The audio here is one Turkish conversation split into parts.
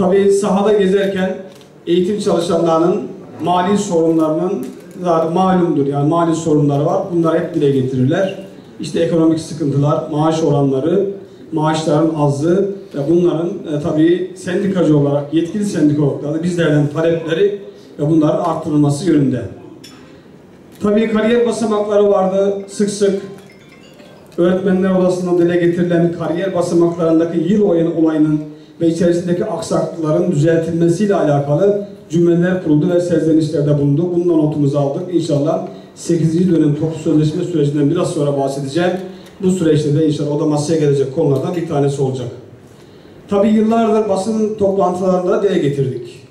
Tabii sahada gezerken eğitim çalışanlarının mali sorunlarının zaten malumdur. Yani mali sorunları var. Bunları hep dile getirirler. İşte ekonomik sıkıntılar, maaş oranları, maaşların azlığı ve bunların tabii sendikacı olarak, yetkili sendika olarak da bizlerden talepleri ve bunların arttırılması yönünde. Tabii kariyer basamakları vardı. Sık sık öğretmenler odasında dile getirilen kariyer basamaklarındaki yıl olayının ve içerisindeki aksaklıkların düzeltilmesiyle alakalı cümleler kuruldu ve serzenişlerde bulundu. Bundan notumuzu aldık. İnşallah 8. dönem toplu sözleşme sürecinden biraz sonra bahsedeceğim. Bu süreçte de inşallah o da masaya gelecek konulardan bir tanesi olacak. Tabii yıllardır basın toplantılarında dile getirdik.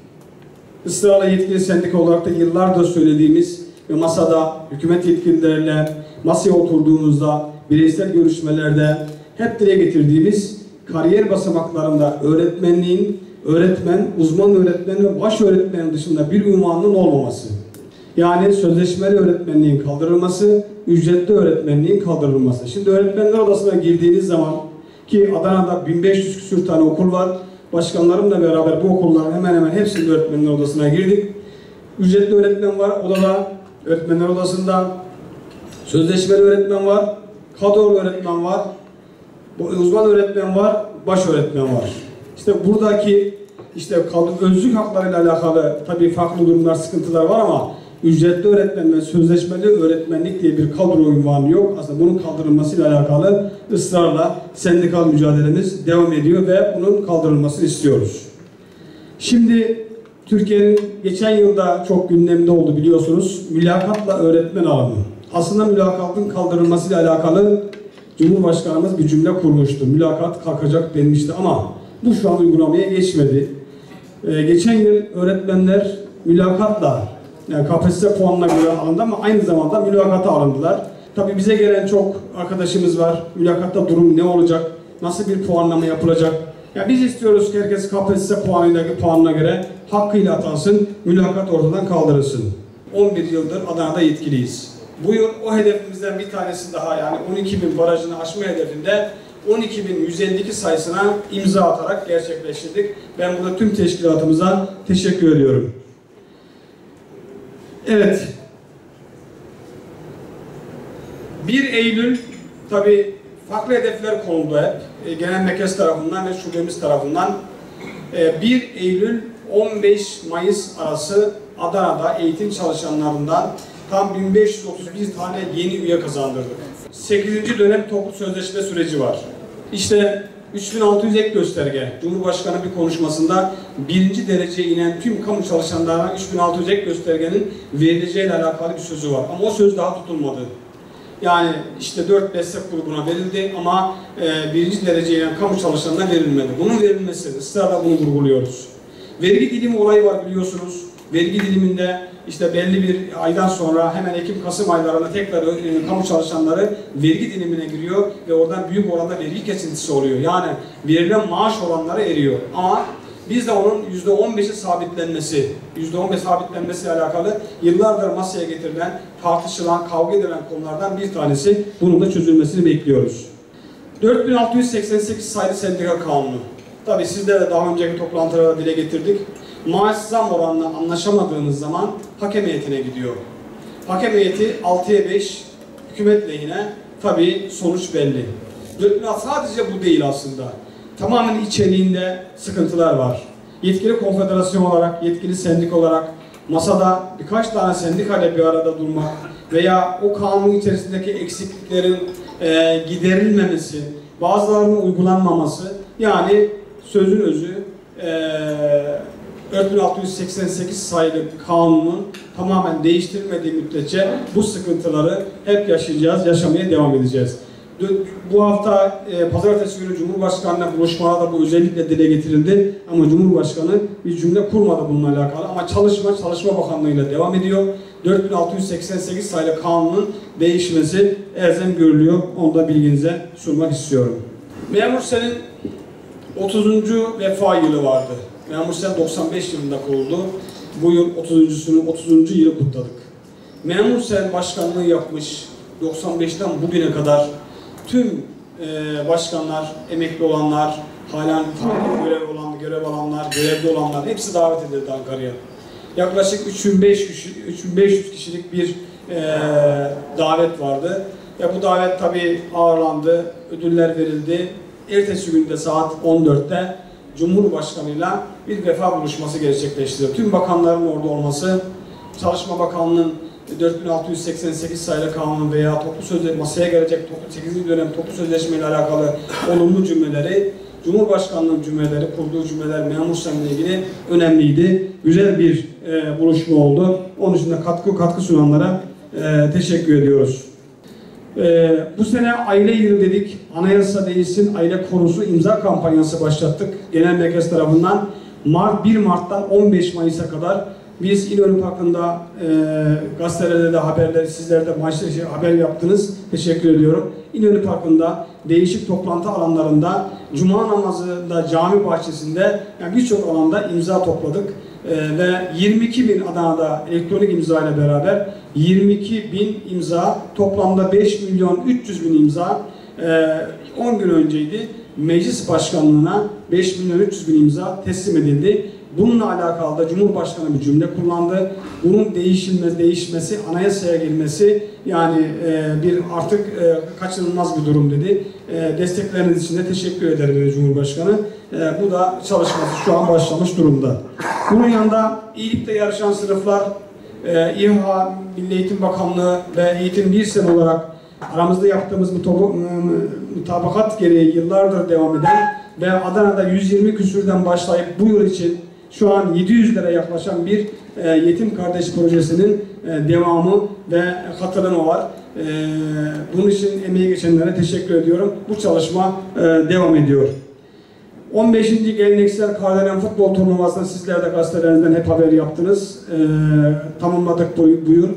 Israrla yetkili sendika olarak da yıllardır söylediğimiz ve masada hükümet yetkilileriyle masaya oturduğumuzda bireysel görüşmelerde hep dile getirdiğimiz kariyer basamaklarında öğretmenliğin, öğretmen, uzman öğretmen ve baş öğretmenin dışında bir unvanının olmaması. Yani sözleşmeli öğretmenliğin kaldırılması, ücretli öğretmenliğin kaldırılması. Şimdi öğretmenler odasına girdiğiniz zaman ki Adana'da 1500 küsur tane okul var. Başkanlarımla beraber bu okulların hemen hemen hepsinin öğretmenler odasına girdik. Ücretli öğretmen var odada, öğretmenler odasında. Sözleşmeli öğretmen var, kadrolu öğretmen var, uzman öğretmen var, baş öğretmen var. İşte buradaki özlük haklarıyla alakalı tabii farklı durumlar, sıkıntılar var ama ücretli öğretmen ve sözleşmeli öğretmenlik diye bir kadro unvanı yok. Aslında bunun kaldırılmasıyla alakalı ısrarla sendikal mücadelemiz devam ediyor ve bunun kaldırılmasını istiyoruz. Şimdi Türkiye'nin geçen yılda çok gündemde oldu biliyorsunuz. Mülakatla öğretmen alımı. Aslında mülakatın kaldırılmasıyla alakalı Cumhurbaşkanımız bir cümle kurmuştu. Mülakat kalkacak denmişti ama bu şu an uygulamaya geçmedi. Geçen yıl öğretmenler mülakatla, yani KPSS puanına göre alındı ama aynı zamanda mülakata alındılar. Tabii bize gelen çok arkadaşımız var. Mülakatta durum ne olacak? Nasıl bir puanlama yapılacak? Ya biz istiyoruz ki herkes KPSS puanına göre hakkıyla atansın, mülakat ortadan kaldırılsın. 11 yıldır Adana'da yetkiliyiz. Bu yıl o hedefimizden bir tanesi daha, yani 12.000 barajını aşma hedefinde 12.152 sayısına imza atarak gerçekleştirdik. Ben burada tüm teşkilatımıza teşekkür ediyorum. Evet. 1 Eylül tabii farklı hedefler konuldu hep. Genel merkez tarafından ve şubemiz tarafından. 1 Eylül 15 Mayıs arası Adana'da eğitim çalışanlarından tam 1531 tane yeni üye kazandırdık. 8. dönem toplu sözleşme süreci var. İşte 3600 ek gösterge. Cumhurbaşkanı bir konuşmasında 1. dereceye inen tüm kamu çalışanlarına 3600 ek göstergenin verileceğiyle alakalı bir sözü var. Ama o söz daha tutulmadı. Yani işte 4 meslek grubuna verildi ama 1. dereceye inen kamu çalışanlarına verilmedi. Bunun verilmesi, ısrarla bunu vurguluyoruz. Vergi dilimi olayı var biliyorsunuz. Vergi diliminde işte belli bir aydan sonra hemen Ekim-Kasım aylarında tekrar kamu çalışanları vergi dilimine giriyor ve oradan büyük oranda vergi kesintisi oluyor. Yani verilen maaş oranları eriyor. Ama biz de onun %15'i sabitlenmesi, %15 sabitlenmesiyle alakalı yıllardır masaya getirilen, tartışılan, kavga edilen konulardan bir tanesi. Bunun da çözülmesini bekliyoruz. 4688 sayılı sendika kanunu. Tabii sizlerle daha önceki toplantılarda dile getirdik. Maaş zam oranına anlaşamadığınız zaman hakem heyetine gidiyor. Hakem heyeti 6'ya 5 hükümet lehine, tabii sonuç belli. Sadece bu değil aslında. Tamamen içeriğinde sıkıntılar var. Yetkili konfederasyon olarak, yetkili sendik olarak masada birkaç tane sendikayla bir arada durmak veya o kanun içerisindeki eksikliklerin giderilmemesi, bazılarının uygulanmaması, yani sözün özü 4688 sayılı kanunun tamamen değiştirilmediği müddetçe bu sıkıntıları hep yaşayacağız, yaşamaya devam edeceğiz. Bu hafta pazartesi günü Cumhurbaşkanı'na buluşmada bu özellikle dile getirildi ama Cumhurbaşkanı bir cümle kurmadı bununla alakalı ama Çalışma Bakanlığı'yla devam ediyor. 4688 sayılı kanunun değişmesi elzem görülüyor. Onu da bilginize sunmak istiyorum. Memur Sen'in 30. vefa yılı vardı. Memur Sen 95 yılında kuruldu. Bu yıl 30. yılı kutladık. Memur Sen başkanlığı yapmış 95'ten bugüne kadar tüm başkanlar, emekli olanlar, halen görev alanlar, görevde olanlar hepsi davet edildi Ankara'ya. Yaklaşık 3500 kişilik bir davet vardı. Bu davet tabii ağırlandı, ödüller verildi. Ertesi günde saat 14'te Cumhurbaşkanı'yla bir vefa buluşması gerçekleştirdi. Tüm bakanların orada olması, Çalışma Bakanlığı'nın 4688 sayılı kanun veya toplu sözleşme, masaya gelecek 8. dönem toplu sözleşme ile alakalı olumlu cümleleri, Cumhurbaşkanlığı'nın cümleleri, kurduğu cümleler memur senle ilgili önemliydi. Güzel bir buluşma oldu. Onun için de katkı sunanlara teşekkür ediyoruz. Bu sene aile yılı dedik. Anayasa değişsin, aile konusu imza kampanyası başlattık. Genel merkez tarafından 1 Mart'tan 15 Mayıs'a kadar biz İnönü Parkı'nda gazetelerde de haberleri, sizler de haber yaptınız. Teşekkür ediyorum. İnönü Parkı'nda değişik toplantı alanlarında, Cuma namazında, cami bahçesinde yani birçok alanda imza topladık. Ve 22.000 Adana'da elektronik imza ile beraber 22.000 imza, toplamda 5.300.000 imza 10 gün önceydi. Meclis Başkanlığı'na 5.300.000 imza teslim edildi. Bununla alakalı da Cumhurbaşkanı bir cümle kullandı. Bunun değişmesi, anayasaya girmesi yani bir artık kaçınılmaz bir durum dedi. Destekleriniz için de teşekkür ederim dedi Cumhurbaşkanı. Bu da çalışması şu an başlamış durumda. Bunun yanında iyilikte yarışan sınıflar, İHA, Milli Eğitim Bakanlığı ve Eğitim Birsen olarak aramızda yaptığımız mutabakat gereği yıllardır devam eden ve Adana'da 120 küsürden başlayıp bu yıl için şu an 700'lere yaklaşan bir yetim kardeş projesinin devamı ve katılımı var. Bunun için emeği geçenlere teşekkür ediyorum. Bu çalışma devam ediyor. 15. Geleneksel Kardelen Futbol Turnuvası'nda sizler de gazetelerinizden hep haber yaptınız. Tamamladık bu yıl.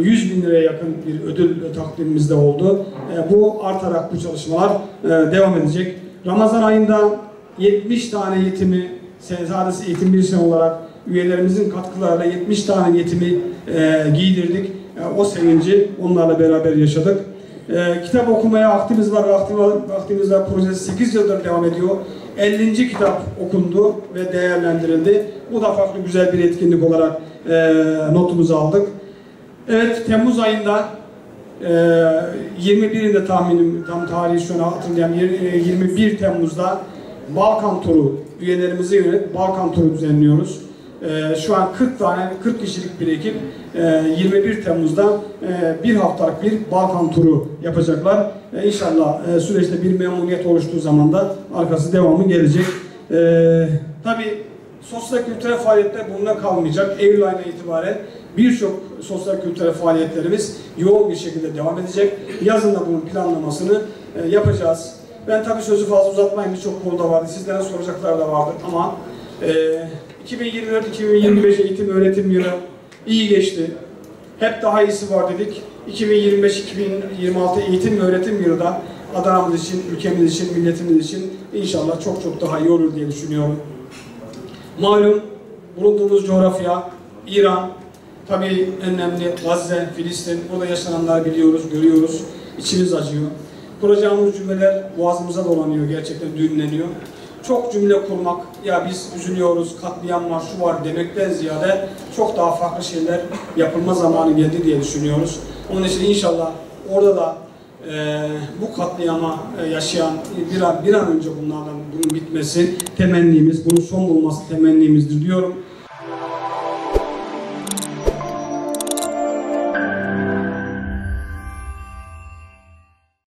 100.000 liraya yakın bir ödül takdimimiz de oldu. Bu artarak bu çalışmalar devam edecek. Ramazan ayında 70 tane yetimi, sadece eğitim birisi olarak üyelerimizin katkılarıyla 70 tane yetimi giydirdik. O sevinci onlarla beraber yaşadık. Kitap okumaya vaktimiz var, vaktimiz var projesi 8 yıldır devam ediyor. 50. kitap okundu ve değerlendirildi. Bu da farklı güzel bir etkinlik olarak notumuzu aldık. Evet, Temmuz ayında 21'inde tahminim, tam tarihi şu an hatırlayamıyorum, 21 Temmuz'da Balkan Turu, üyelerimize yönelik Balkan Turu düzenliyoruz. Şu an 40 kişilik bir ekip 21 Temmuz'da bir haftalık bir Balkan Turu yapacaklar. İnşallah süreçte bir memnuniyet oluştuğu zaman da arkası devamı gelecek. Tabii sosyal kültürel faaliyetler bununla kalmayacak. Eylül ayına itibaren birçok sosyal kültürel faaliyetlerimiz yoğun bir şekilde devam edecek. Yazın da bunun planlamasını yapacağız. Ben tabii sözü fazla uzatmayayım, birçok konuda vardı. Sizlere soracaklar da vardı ama 2024-2025 eğitim öğretim yılı iyi geçti. Hep daha iyisi var dedik. 2025-2026 eğitim öğretim yılı da Adana'mız için, ülkemiz için, milletimiz için inşallah çok daha iyi olur diye düşünüyorum. Malum bulunduğumuz coğrafya, İran, tabii önemli Gazze, Filistin, burada yaşananları biliyoruz, görüyoruz, içimiz acıyor. Kuracağımız cümleler boğazımıza dolanıyor, gerçekten düğümleniyor. Çok cümle kurmak, ya biz üzülüyoruz, katliam var, şu var demekten ziyade çok daha farklı şeyler yapılma zamanı geldi diye düşünüyoruz. Onun için inşallah orada da bu katliama yaşayan bir an önce bunun bitmesi temennimiz, bunun son bulması temennimizdir diyorum.